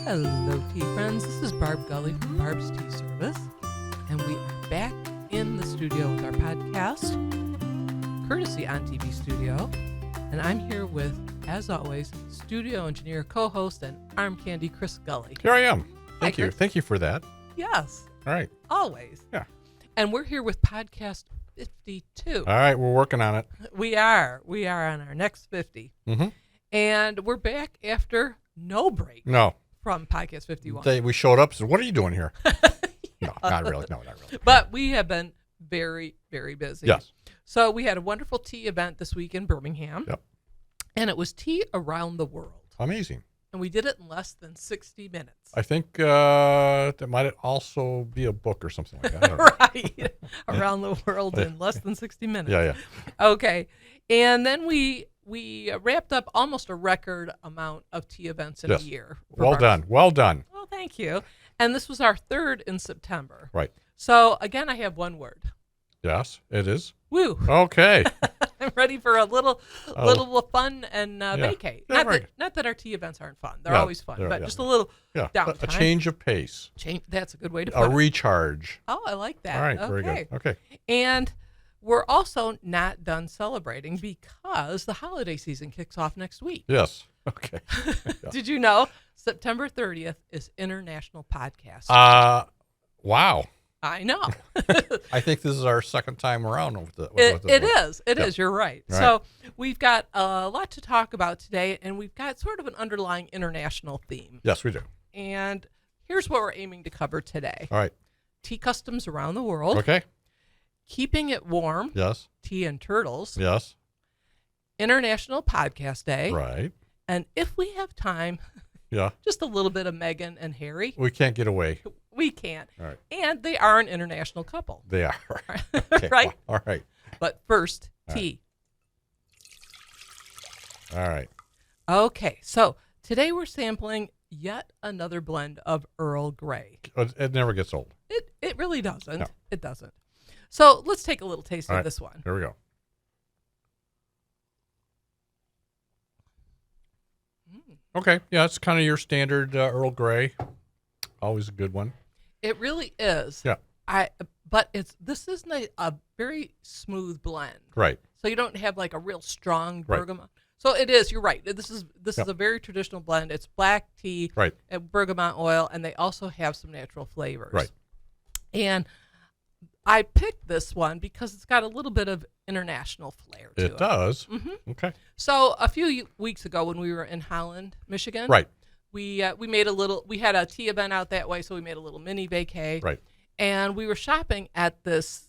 Hello, tea friends. This is Barb Gully from Barb's Tea Service, and we are back in the studio with our podcast, courtesy on TV Studio. And I'm here with, as always, studio engineer, co-host, and arm candy Chris Gully. Here I am. Thank Hi, you. Chris. Thank you for that. Yes, All right. always. Yeah. And we're here with podcast 52. All right. We're working on it. We are on our next 50. Mm-hmm. And we're back after no break No. from podcast 51. We showed up and said, what are you doing here? No, not really. No, not really. But we have been very, very busy. Yes. So we had a wonderful tea event this week in Birmingham. Yep. And it was tea around the world. Amazing. And we did it in less than 60 minutes. I think that might also be a book or something like that. I don't know. Right. Around the world in less than 60 minutes. Yeah. Okay. And then we wrapped up almost a record amount of tea events in a Yes. year. Well done. Well done. Well, thank you. And this was our third in September. Right. So, again, I have one word. Yes, it is. Woo. Okay. I'm ready for a little fun and vacate. Yeah, Not that our tea events aren't fun. They're Yeah, always fun, they're- but yeah. just a little Yeah. downtime. A change of pace. That's a good way to put A it. recharge. Oh, I like that. All right. Okay. Very good. Okay. And we're also not done celebrating because the holiday season kicks off next week. Yes. Okay. Did you know September 30th is International Podcast? Wow. I know. I think this is our second time around with the. It is. It Yeah. is. You're right. Right. So we've got a lot to talk about today, and we've got sort of an underlying international theme. Yes, we do. And here's what we're aiming to cover today. All right. Tea customs around the world. Okay. Keeping it warm. Yes. Tea and turtles. Yes. International Podcast Day. Right. And if we have time, Yeah. just a little bit of Meghan and Harry. We can't get away. We can't. All right. And they are an international couple. They are. Okay. Right? All right. But first, All tea. All right. Okay. So today we're sampling yet another blend of Earl Grey. It never gets old. It really doesn't. No. It doesn't. So let's take a little taste All of right. this one. Here we go. Okay. Yeah, it's kind of your standard Earl Grey. Always a good one. It really is. Yeah. But this isn't a very smooth blend. Right. So you don't have like a real strong Right. bergamot. So it is. You're right. This is Yeah. a very traditional blend. It's black tea Right. and bergamot oil, and they also have some natural flavors. Right. And I picked this one because it's got a little bit of international flair to it. It does. Mm-hmm. Okay. So a few weeks ago, when we were in Holland, Michigan, Right. we made we had a tea event out that way, so we made a little mini vacay. Right. And we were shopping at this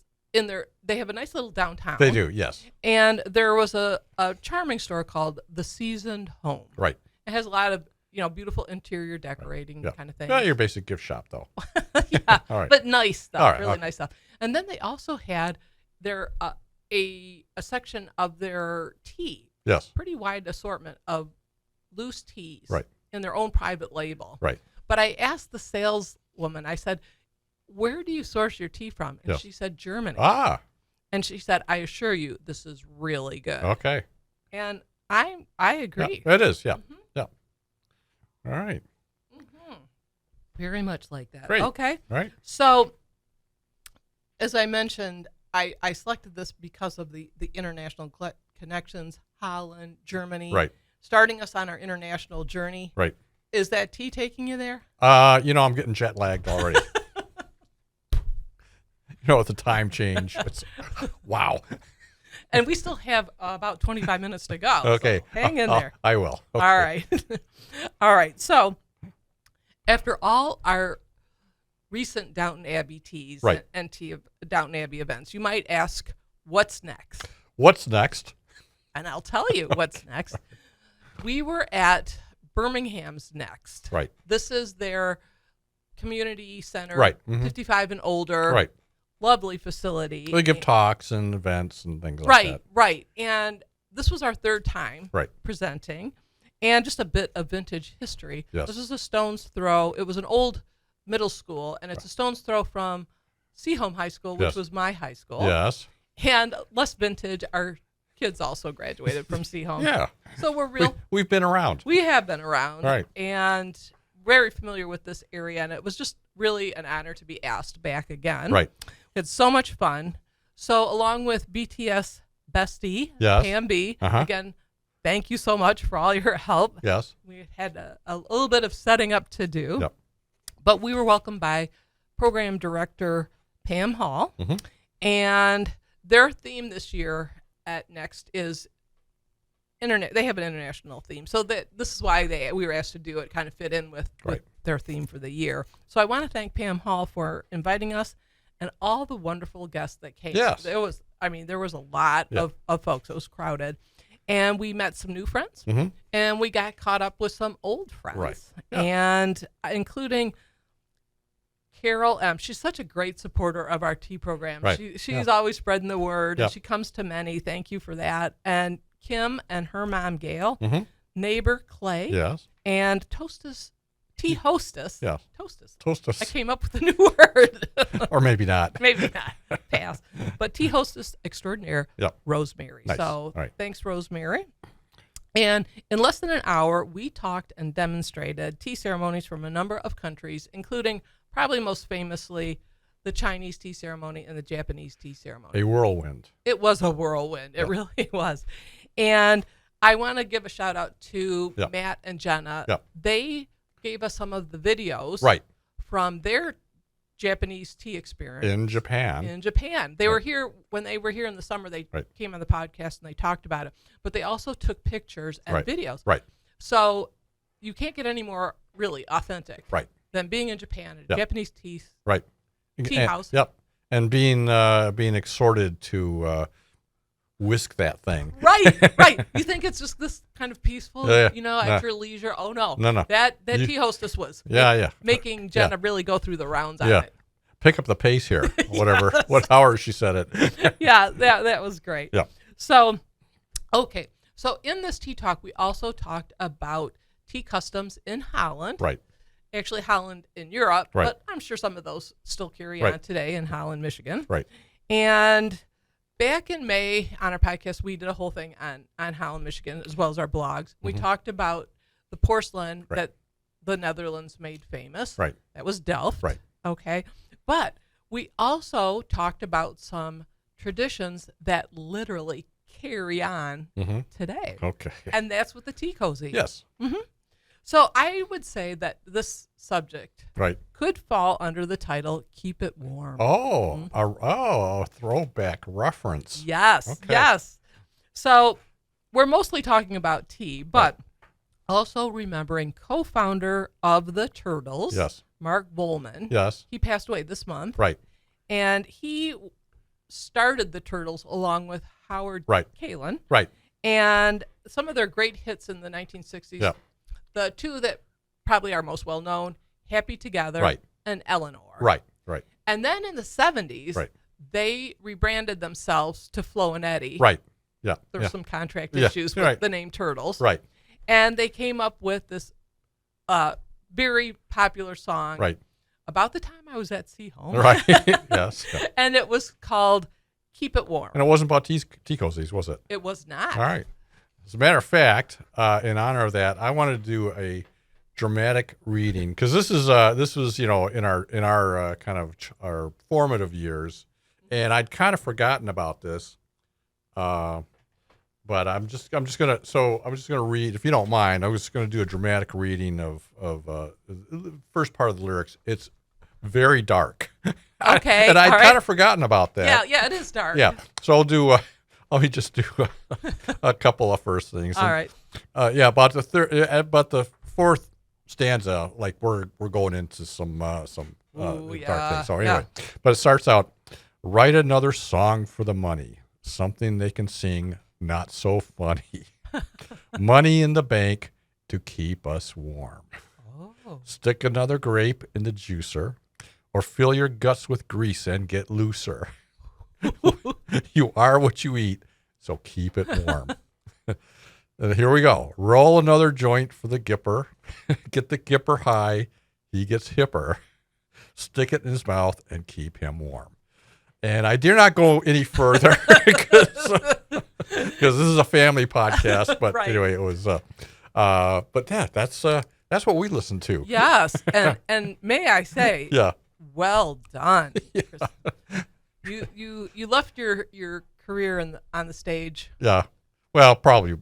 they have a nice little downtown. They do. Yes. And there was a charming store called The Seasoned Home. Right. It has a lot of, beautiful interior decorating Yeah. kind of thing. Not your basic gift shop, though. Yeah, All right. but nice stuff, All right, really okay. nice stuff. And then they also had their a section of their tea, Yes. pretty wide assortment of loose teas Right. in their own private label. Right. But I asked the saleswoman, I said, where do you source your tea from? And Yes. she said, Germany. Ah. And she said, I assure you, this is really good. Okay. And I agree. Yeah, it is. Yeah. Mhm. Yeah. All right. Mm-hmm. Very much like that. Great. Okay. All right. So, as I mentioned, I selected this because of the international connections, Holland, Germany. Right. Starting us on our international journey. Right. Is that tea taking you there? I'm getting jet lagged already. With the time change. Wow. And we still have about 25 minutes to go. Okay. So hang in there. I will. Okay. All right. All right. So, after all our recent Downton Abbey teas Right. and Downton Abbey events, you might ask, what's next? What's next? And I'll tell you what's next. We were at Birmingham's Next. Right. This is their community center, Right. Mhm. 55 and older. Right. Lovely facility. They give talks and events and things like Right, that. right. And this was our third time Right. presenting. And just a bit of vintage history. Yes. This is a stone's throw. It was an old middle school, and it's a stone's throw from Seaholm High School, which Yes. was my high school. Yes. And less vintage, our kids also graduated from Seaholm. Yeah. So we're real. We've been around. We have been around. Right. And very familiar with this area, and it was just really an honor to be asked back again. Right. We had so much fun. So along with BTS bestie, Yes. Pam B, Uh-huh. again, thank you so much for all your help. Yes. We had a little bit of setting up to do, Yep. but we were welcomed by program director Pam Hall, Mhm. and their theme this year at Next is internet. They have an international theme, so this is why we were asked to do it. Kind of fit in with their theme for the year. So I want to thank Pam Hall for inviting us and all the wonderful guests that came. Yes. There was a lot of folks. It was crowded. And we met some new friends, Mhm. and we got caught up with some old friends, Right. Yeah. and including Carol M. She's such a great supporter of our tea program. Right. She's always spreading the word, Yeah. and she comes to many. Thank you for that. And Kim and her mom, Gail, Mhm. neighbor Clay, Yes. and tea hostess. Yeah. Hostess. Toast I came up with a new word. or maybe not. Maybe not. Pass. But tea hostess extraordinaire, Yep. Rosemary. Nice. So Right. thanks, Rosemary. And in less than an hour, we talked and demonstrated tea ceremonies from a number of countries, including probably most famously the Chinese tea ceremony and the Japanese tea ceremony. A whirlwind. It was a whirlwind. It really was. And I want to give a shout out to Yep. Matt and Jenna. Yep. They gave us some of the videos Right. from their Japanese tea experience In Japan. in Japan. They were here when they were here in the summer. They Right. came on the podcast and they talked about it, but they also took pictures and Right. videos. Right. So you can't get any more really authentic Right. than being in Japan, a Yep. Japanese tea Right. tea And- house. Yep. And being exhorted to whisk that thing. Right, right. You think it's just this kind of peaceful, Yeah, at your leisure. Oh no, No. That tea hostess was Yeah. making Jenna really go through the rounds on Yeah. it. Pick up the pace here. Whatever. Yes. What hour she said it. Yeah, that was great. Yeah. So, okay. So in this tea talk, we also talked about tea customs in Holland. Right. Actually, Holland in Europe, Right. but I'm sure some of those still carry Right. on today in Holland, Michigan. Right. And back in May on our podcast, we did a whole thing on Holland, Michigan, as well as our blogs. We talked about the porcelain Right. that the Netherlands made famous. Right. That was Delft. Right. Okay. But we also talked about some traditions that literally carry on Mm-hmm. today. Okay. And that's with the tea cozy. Yes. So I would say that this subject Right. could fall under the title "Keep It Warm." Oh, a throwback reference. Yes, Okay. yes. So we're mostly talking about tea, but also remembering co-founder of the Turtles, Yes. Mark Bowman. Yes. He passed away this month, Right. and he started the Turtles along with Howard Right. Kalin. Right. And some of their great hits in the 1960s, Yeah. the two that probably are most well known, Happy Together Right. and Eleanor. Right. Right. And then in the 70s, Right. they rebranded themselves to Flo and Eddie. Right. Yeah. There were Yeah. some contract Yeah, issues with right. the name Turtles. Right. And they came up with this very popular song Right. about the time I was at Sea Home. Right. Yes. Yeah. And it was called Keep It Warm. And it wasn't about tea cozies, was it? It was not. All right. As a matter of fact, in honor of that, I wanted to do a dramatic reading because this was in our kind of our formative years, and I'd kind of forgotten about this. But I'm just gonna read, if you don't mind. I was just gonna do a dramatic reading of the first part of the lyrics. It's very dark. Okay. and I'd all kind right. of forgotten about that. Yeah, it is dark. Yeah. So I'll do. Let me just do a couple of first things. All right. Yeah, about the fourth stanza, like we're going into some Ooh, dark things. So yeah. anyway, but it starts out, write another song for the money, something they can sing, not so funny. Money in the bank to keep us warm. Oh. Stick another grape in the juicer, or fill your guts with grease and get looser. You are what you eat, so keep it warm. And here we go. Roll another joint for the gipper. Get the gipper high. He gets hipper. Stick it in his mouth and keep him warm. And I dare not go any further because this is a family podcast. But Right. anyway, it was. But yeah, that's That's what we listen to. Yes, and may I say, Yeah. well done. Chris. You left your career on the stage. Yeah. Well, probably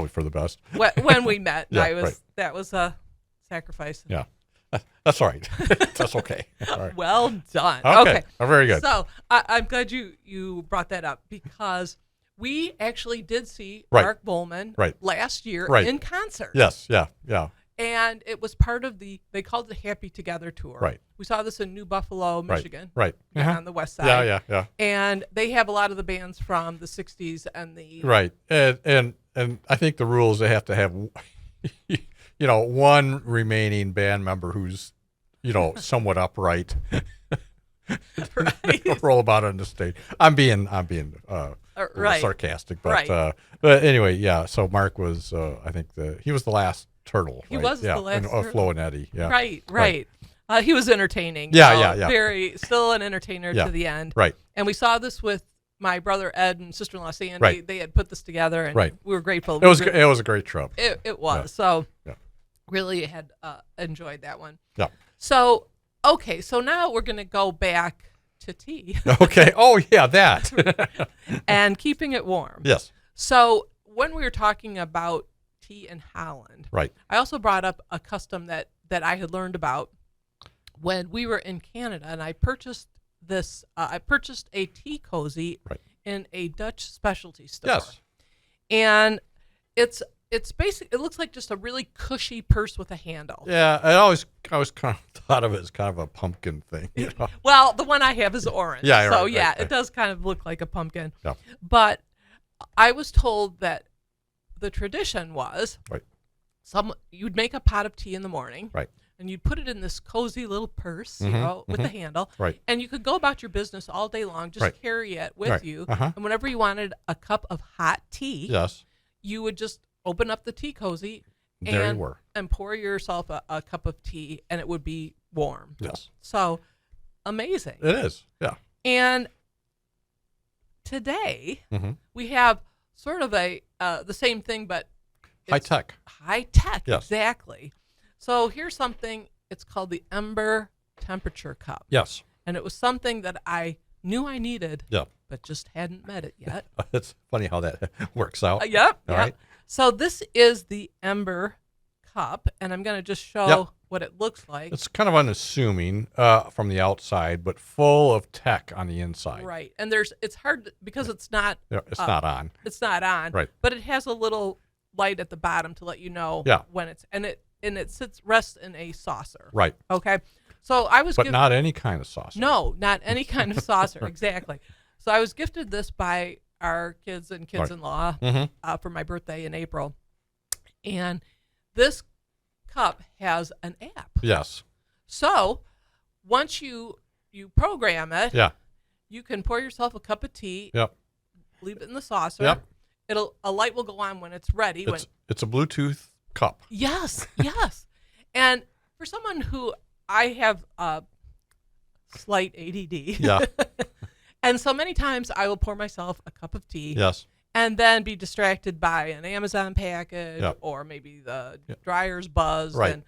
for the best. When we met. Yeah, right. That was a sacrifice. Yeah. That's all right. That's okay. All right. Well done. Okay. Oh, very good. So I'm glad you brought that up because we actually did see Right. Mark Bowman Right. last year Right. in concert. Yes. Yeah. Yeah. And it was part of they called it the Happy Together Tour. Right. We saw this in New Buffalo, Michigan. Right. On the west side. Yeah. Yeah. Yeah. And they have a lot of the bands from the 60s and the... Right. And I think the rules, they have to have, one remaining band member who's, somewhat upright. Right. Roll about on the stage. I'm being right. sarcastic, but Right. but anyway, yeah. So Mark was, I think he was the last turtle. He right? was yeah. the last turtle. Flo and Eddie. Yeah. Right. He was entertaining. Yeah. Still an entertainer to the end. Right. And we saw this with my brother Ed and sister-in-law Sandy. Right. They had put this together, and Right. we were grateful. It was a great trip. It was. Yeah. So Yeah. really had enjoyed that one. Yeah. So, okay, so now we're going to go back to tea Okay. Oh yeah, that. and keeping it warm. Yes. So when we were talking about tea in Holland, Right. I also brought up a custom that I had learned about when we were in Canada, and I purchased this. I purchased a tea cozy Right. in a Dutch specialty store. Yes. And it's basic. It looks like just a really cushy purse with a handle. Yeah. I always kind of thought of it as kind of a pumpkin thing. Well, the one I have is orange. Yeah, So right. it does kind of look like a pumpkin. Yeah. But I was told that the tradition was Right. you'd make a pot of tea in the morning. Right. And you'd put it in this cozy little purse, with a handle. Right. And you could go about your business all day long, just Right. carry it with Right. you. Uh-huh. And whenever you wanted a cup of hot tea, Yes. you would just open up the tea cozy There you were. and pour yourself a cup of tea, and it would be warm. Yes. So amazing. It is. Yeah. And today Mm-hmm. we have sort of the same thing, but High it's tech. High tech, Yes. exactly. So here's something. It's called the Ember Temperature Cup, Yes. and it was something that I knew I needed, Yeah. but just hadn't met it yet. It's funny how that works out. Yep. All right. So this is the Ember Cup, and I'm going to just show Yep. what it looks like. It's kind of unassuming from the outside, but full of tech on the inside. Right, and it's hard because it's not. Yeah, it's not on. It's not on. Right. But it has a little light at the bottom to let you know Yeah. when it's rests in a saucer. Right. Okay. So I was But not any kind of sauce. No, not any kind of saucer. Exactly. So I was gifted this by our kids and kids-in-law for my birthday in April, and this cup has an app. Yes. So once you program it, Yeah. you can pour yourself a cup of tea, Yep. leave it in the saucer. Yep. A light will go on when it's ready. It's a Bluetooth cup. Yes. And for someone who I have slight ADD, Yeah. and so many times I will pour myself a cup of tea. Yes. And then be distracted by an Amazon package Yep. or maybe the Yep. dryer's buzz Right. and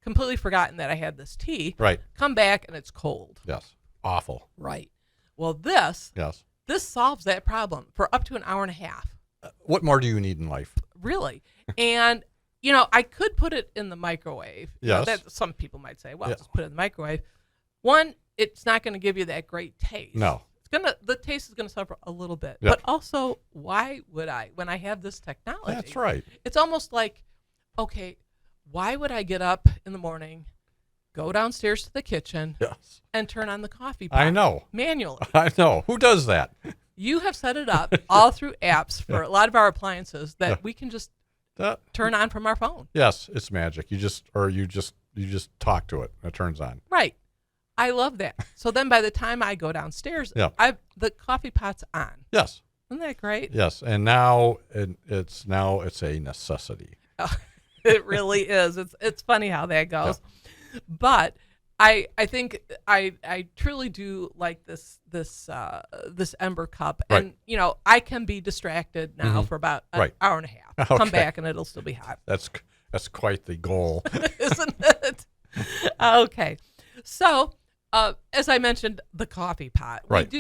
completely forgotten that I had this tea. Right. Come back and it's cold. Yes. Awful. Right. Well, this Yes. solves that problem for up to an hour and a half. What more do you need in life? Really. And, I could put it in the microwave. Yes. That some people might say, well, Yeah. just put it in the microwave. One, it's not going to give you that great taste. No. The taste is going to suffer a little bit. Yeah. But also, why would I, when I have this technology? That's right. It's almost like, okay, why would I get up in the morning, go downstairs to the kitchen, Yes. and turn on the coffee pot I know. manually? I know. Who does that? You have set it up all through apps for a lot of our appliances that Yeah. we can just That. turn on from our phone. Yes, it's magic. You just talk to it and it turns on. Right. I love that. So then by the time I go downstairs, Yeah. the coffee pot's on. Yes. Isn't that great? Yes. And now it's a necessity. It really is. It's funny how that goes. But I think I truly do like this Ember cup. Right. And I can be distracted now for about an Right. hour and a half. Okay. Come back and it'll still be hot. That's That's quite the goal. Isn't it? Okay. So, as I mentioned, the coffee pot. Right.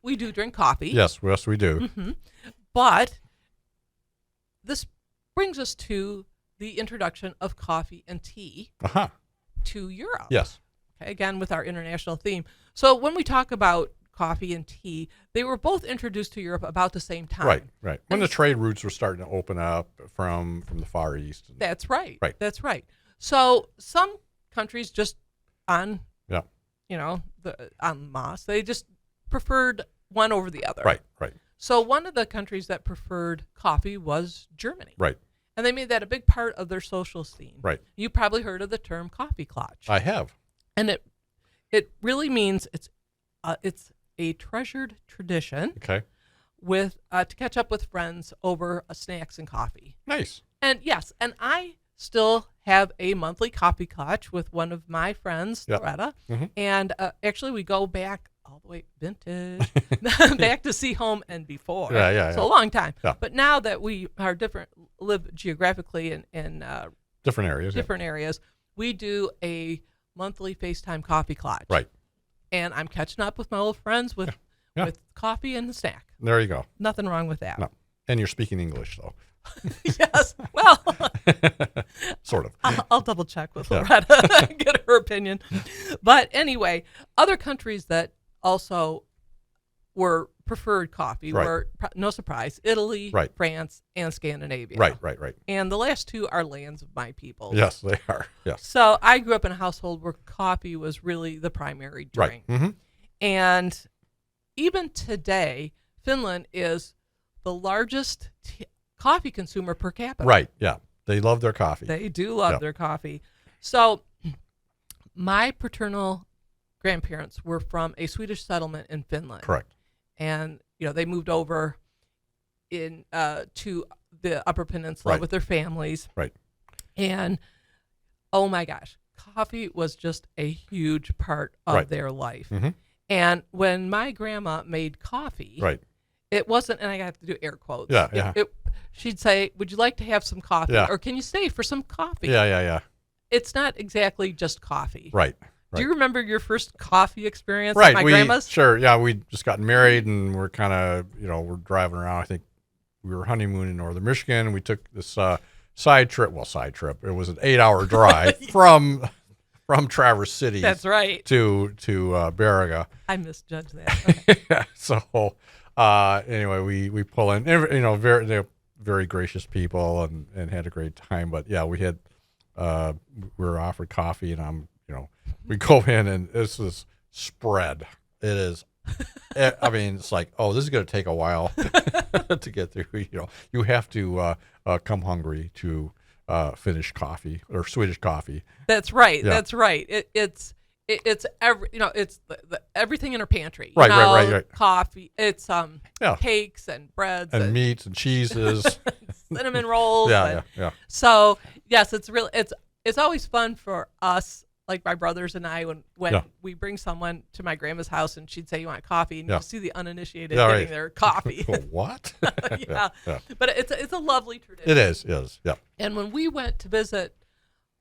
We do drink coffee. Yes, we do. Mm-hmm. But this brings us to the introduction of coffee and tea Uh-huh. to Europe. Yes. Okay, again, with our international theme. So when we talk about coffee and tea, they were both introduced to Europe about the same time. Right. When the trade routes were starting to open up from the Far East. That's right. Right. That's right. So some countries just on, Yeah. on masse, they just preferred one over the other. Right. So one of the countries that preferred coffee was Germany. Right. And they made that a big part of their social scene. Right. You probably heard of the term coffee clutch. I have. And it really means it's a treasured tradition Okay. with to catch up with friends over snacks and coffee. Nice. And yes, and I still have a monthly coffee clutch with one of my friends, Yep. Loretta. Mm-hmm. And actually we go back all the way vintage, back to See Home and before. Yeah. So a long time. Yeah. But now that we are live geographically in Different areas. different areas, we do a monthly FaceTime coffee clutch. Right. And I'm catching up with my old friends with coffee and a snack. There you go. Nothing wrong with that. No. And you're speaking English, though. Yes. Well, Sort of. I'll double check with Loretta and get her opinion. But anyway, other countries that also were preferred coffee were, no surprise, Italy, France, and Scandinavia. Right. And the last two are lands of my people. Yes, they are. Yes. So I grew up in a household where coffee was really the primary drink. Right. Mm-hmm. And even today, Finland is the largest coffee consumer per capita. Right. Yeah. They love their coffee. They do love their coffee. So my paternal grandparents were from a Swedish settlement in Finland. Correct. And they moved over in to the Upper Peninsula with their families. Right. And oh my gosh, coffee was just a huge part of their life. Mm-hmm. And when my grandma made coffee, it wasn't, and I have to do air quotes. Yeah. She'd say, "Would you like to have some coffee?" Yeah. Or "Can you stay for some coffee?" Yeah. It's not exactly just coffee. Right. Do you remember your first coffee experience at my grandma's? Sure. Yeah, we just gotten married and we're kind of, we're driving around. I think we were honeymooning in northern Michigan. We took this side trip. It was an 8-hour drive from Traverse City. That's right. To Baraga. I misjudged that. Okay. So anyway, we pull in. They're very gracious people and had a great time. But yeah, we were offered coffee and we go in and this is spread. It is. I mean, it's like, oh, this is going to take a while to get through. You have to come hungry to Finnish coffee or Swedish coffee. That's right. Yeah. That's right. It's it's everything in her pantry. Right. Coffee. It's cakes and breads and meats and cheeses, cinnamon rolls. Yeah. So yes, it's always fun for us. Like my brothers and I, when we bring someone to my grandma's house and she'd say, "You want coffee?" and you see the uninitiated getting their coffee. What? Yeah. But it's a lovely tradition. It is. Yeah. And when we went to visit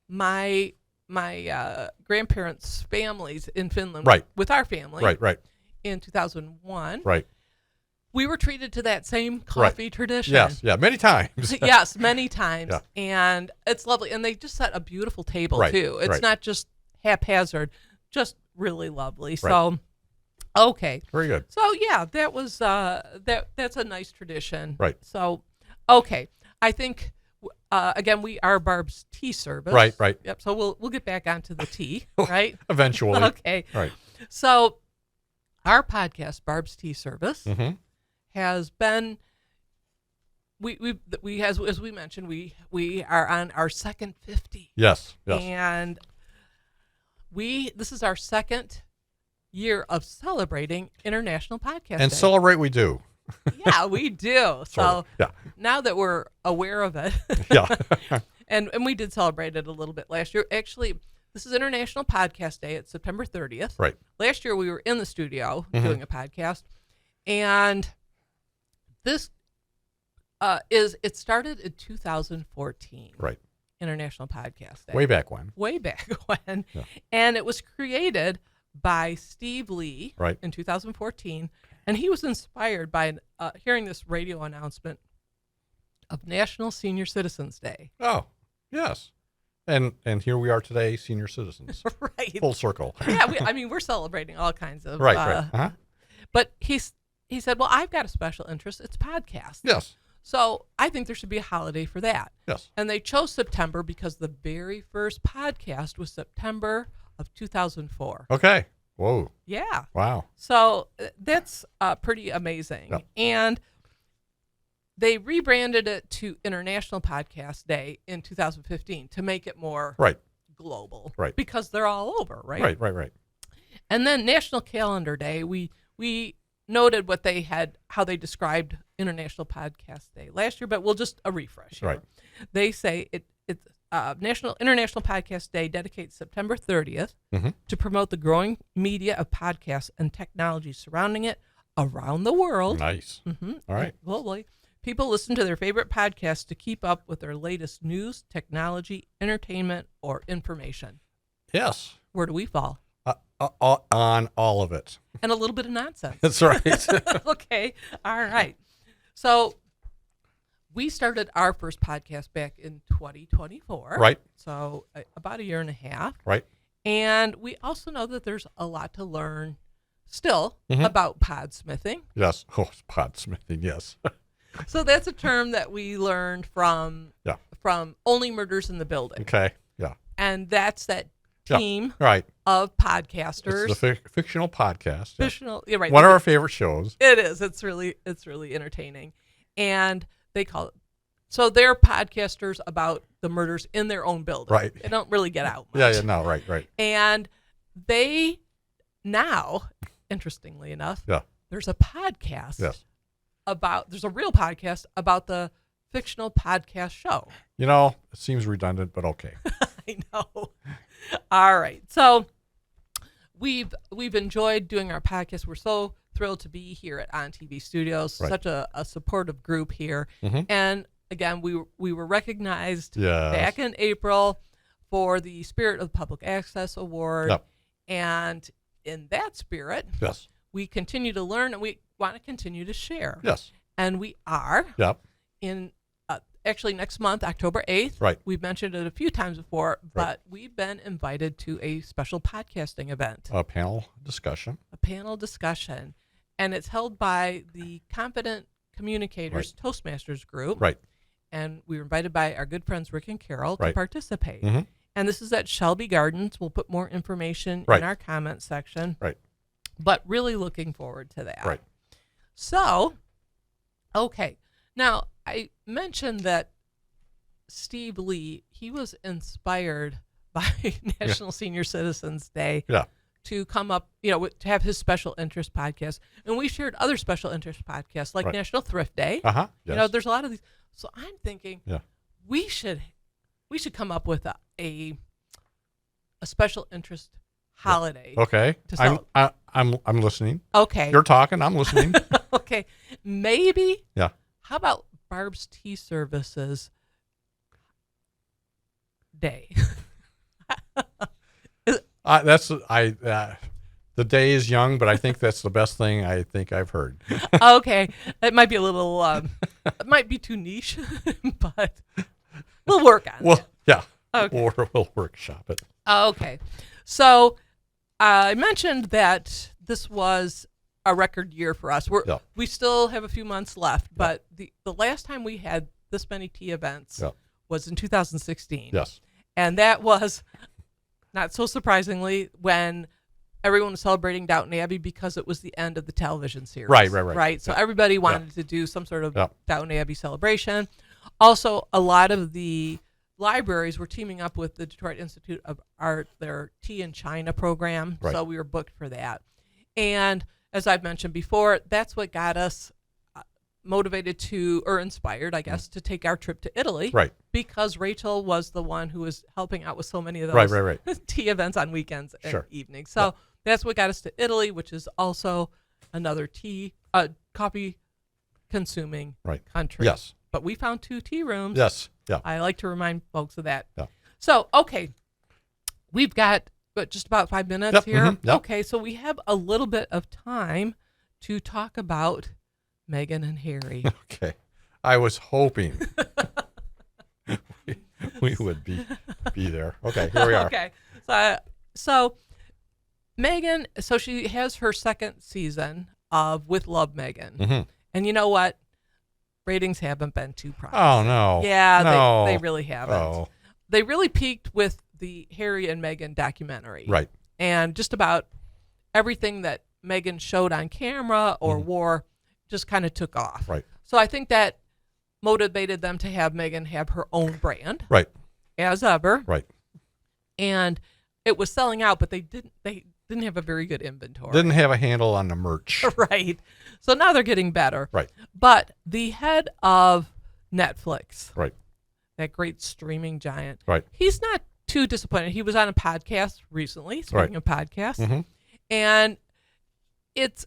my grandparents' families in Finland, with our family, in 2001, we were treated to that same coffee tradition. Yes, many times. Yes, many times. Yeah. And it's lovely. And they just set a beautiful table, too. It's not just haphazard, just really lovely. So, okay. Very good. So, yeah, that was that's a nice tradition. Right. So, okay. I think, again, we are Barb's tea service. Right. Yep. So we'll get back onto the tea, right? Eventually. Okay. Right. So our podcast, Barb's Tea Service, mm-hmm. has been, as we mentioned, we are on our second 50. Yes. And this is our second year of celebrating International Podcast Day. And celebrate we do. Yeah, we do. So now that we're aware of it, and we did celebrate it a little bit last year. Actually, this is International Podcast Day. It's September 30th. Right. Last year we were in the studio doing a podcast, and this it started in 2014. Right. International Podcast Day. Way back when. Way back when. Yeah. And it was created by Steve Lee Right. in 2014. And he was inspired by hearing this radio announcement of National Senior Citizens Day. Oh, yes. And here we are today, senior citizens. Right. Full circle. Yeah, we're celebrating all kinds of... Right. Uh-huh. But he said, well, I've got a special interest. It's podcasts. Yes. So I think there should be a holiday for that. Yes. And they chose September because the very first podcast was September of 2004. Okay. Whoa. Yeah. Wow. So that's pretty amazing. Yep. And they rebranded it to International Podcast Day in 2015 to make it more Right. global. Right. Because they're all over, right? Right. And then National Calendar Day, we noted how they described International Podcast Day last year, but we'll just a refresh here. Right. They say it's International Podcast Day dedicates September 30th Mm-hmm. to promote the growing media of podcasts and technology surrounding it around the world. Nice. Mm-hmm. All right. Globally. People listen to their favorite podcasts to keep up with their latest news, technology, entertainment, or information. Yes. Where do we fall? On all of it. And a little bit of nonsense. That's right. Okay. All right. So we started our first podcast back in 2024. Right. So about a year and a half. Right. And we also know that there's a lot to learn still Mm-hmm. about podsmithing. Yes. Oh, podsmithing. Yes. So that's a term that we learned from Only Murders in the Building. Okay. Yeah. And that's that Yeah. team Right. of podcasters. It's the fictional podcast. Yeah. Fictional, yeah, right. One of our favorite shows. It is. It's really entertaining. And they call it, so they're podcasters about the murders in their own building. Right. They don't really get out much. Yeah. No. Right. And they now, interestingly enough, Yeah. there's a podcast Yes. there's a real podcast about the fictional podcast show. You know, it seems redundant, but okay. I know. All right. So we've enjoyed doing our podcast. We're so thrilled to be here at On TV Studios. Right. Such a supportive group here. Mhm. And again, we were recognized Yes. back in April for the Spirit of Public Access Award. Yep. And in that spirit, Yes. we continue to learn and we want to continue to share. Yes. And we are Yep. in actually next month, October 8th. Right. We've mentioned it a few times before, but we've been invited to a special podcasting event, A panel discussion. a panel discussion, and it's held by the Confident Communicators Toastmasters group. Right. And we were invited by our good friends Rick and Carol to Right. participate. Mhm. And this is at Shelby Gardens. We'll put more information Right. in our comment section. Right. But really looking forward to that. Right. So, okay. Now, I mentioned that Steve Lee, he was inspired by National Senior Citizens Day Yeah. to come up, to have his special interest podcast. And we shared other special interest podcasts like Right. National Thrift Day. Uh-huh. Yes. There's a lot of these. So I'm thinking we should come up with a special interest holiday. Okay. to I'm listening. Okay. You're talking. I'm listening. Okay. Maybe. Yeah. How about Barb's Tea Services Day? The day is young, but I think that's the best thing I think I've heard. Okay. It might be a little, it might be too niche, but we'll work on it. Yeah. Okay. We'll workshop it. Okay. So I mentioned that this was a record year for us. We still have a few months left, but the last time we had this many tea events was in 2016. Yes. And that was, not so surprisingly, when everyone was celebrating Downton Abbey because it was the end of the television series. Right. So everybody wanted to do some sort of Downton Abbey celebration. Also, a lot of the libraries were teaming up with the Detroit Institute of Art, their Tea in China program. Right. So we were booked for that. And as I've mentioned before, that's what got us motivated to, or inspired, I guess, to take our trip to Italy. Right. Because Rachel was the one who was helping out with so many of those Right. tea events on weekends and Sure. evenings. So that's what got us to Italy, which is also another coffee consuming country. Yes. But we found 2 tea rooms. Yes. Yeah. I like to remind folks of that. Yeah. So, okay, we've got just about 5 minutes Yep, here. yep. Okay, so we have a little bit of time to talk about Meghan and Harry. Okay. I was hoping we would be there. Okay, here we are. Okay, so Meghan, so she has her second season of With Love, Meghan. Mm-hmm. And you know what? Ratings haven't been too promising. Oh, no. Yeah, No. they really haven't. Oh, They really peaked with the Harry and Meghan documentary. right. And just about everything that Meghan showed on camera or wore just kind of took off. Right. So I think that motivated them to have Meghan have her own brand. Right. As ever. Right. And it was selling out, but they didn't have a very good inventory. Didn't have a handle on the merch. Right. So now they're getting better. Right. But the head of Netflix, Right. that great streaming giant, Right. he's not too disappointed. He was on a podcast recently, speaking of podcasts, Mm-hmm. and it's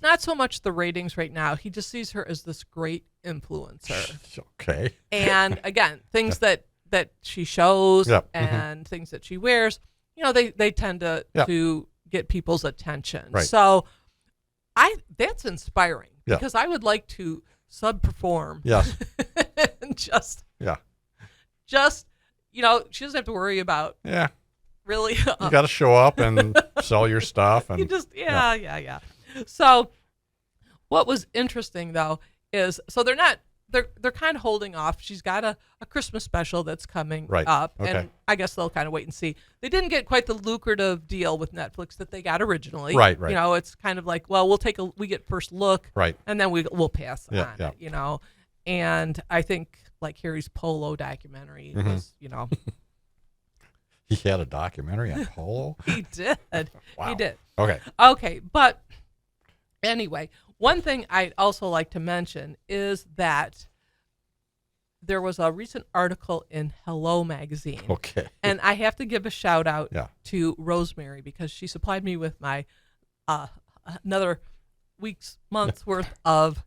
not so much the ratings right now. He just sees her as this great influencer. Okay. And again, things that she shows Yep. and things that she wears, they tend to Yep. to get people's attention. Right. So that's inspiring Yeah. because I would like to subperform. Yes. And just Yeah. she doesn't have to worry about Yeah. really. You got to show up and sell your stuff. And You just yeah. So what was interesting though is they're kind of holding off. She's got a Christmas special that's coming Right. up, Okay. and I guess they'll kind of wait and see. They didn't get quite the lucrative deal with Netflix that they got originally. Right. It's kind of like, well, we get first look, Right. and then we'll pass Yeah, on yeah. it. And I think like Harry's polo documentary was, He had a documentary on polo. he did. Wow. He did. Okay. Okay, but anyway, one thing I'd also like to mention is that there was a recent article in Hello magazine, Okay. and I have to give a shout out Yeah. to Rosemary because she supplied me with my another month's worth of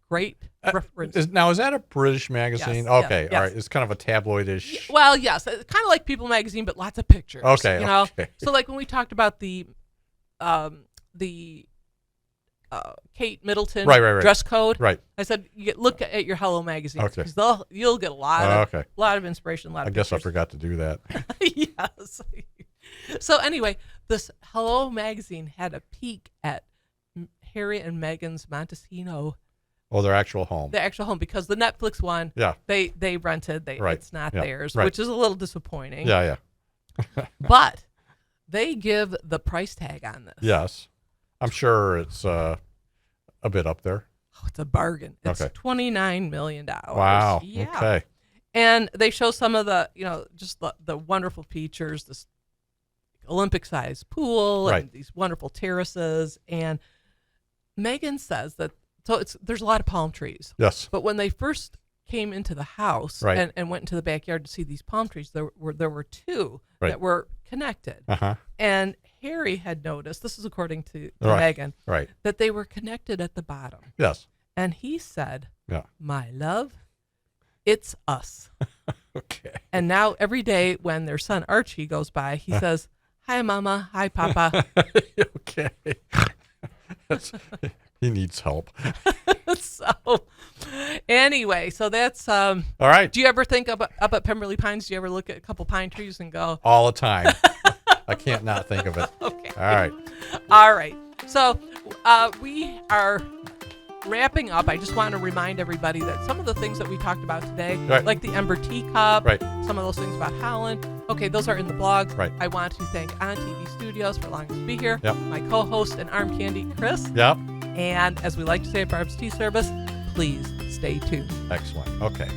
great references. Is that a British magazine? Yes, Okay. yes. All right. It's kind of a tabloidish. Well, yes, it's kind of like People magazine, but lots of pictures. Okay, okay. So like when we talked about the Kate Middleton Right. dress code, Right. I said look at your Hello magazines Okay. because you'll get a lot of inspiration, a lot I of guess I pictures. forgot to do that. Yes. So anyway, this Hello magazine had a peek at Harry and Meghan's Montesino, Oh, their actual home. the actual home, because the Netflix one, Yeah. they rented, Right. it's not Yeah. theirs, Right. which is a little disappointing. Yeah. But they give the price tag on this. Yes. I'm sure it's a bit up there. Oh, it's a bargain. It's Okay. $29 million. Wow. Yeah. Okay. And they show some of the, just the wonderful features, this Olympic-sized pool Right. and these wonderful terraces. And Meghan says that, there's a lot of palm trees. Yes. But when they first came into the house Right. and went into the backyard to see these palm trees, there were two Right. that were connected. Uh-huh. And Harry had noticed, this is according to Right. Meghan, Right. that they were connected at the bottom. Yes. And he said, Yeah. "My love, it's us." Okay. And now every day when their son Archie goes by, he says, "Hi, Mama. Hi, Papa." Okay. He needs help. So anyway, so that's All right. do you ever think up at Pemberley Pines? Do you ever look at a couple pine trees and go, All the time. I can't not think of it. okay. All right. All right. So we are wrapping up. I just want to remind everybody that some of the things that we talked about today, Right. like the Ember Teacup, Right. some of those things about Holland, okay, those are in the blogs. Right. I want to thank On TV Studios for allowing us to be here. Yep. My co-host and arm candy, Chris. Yep. And as we like to say at Barb's Tea Service, please stay tuned. Excellent. Okay.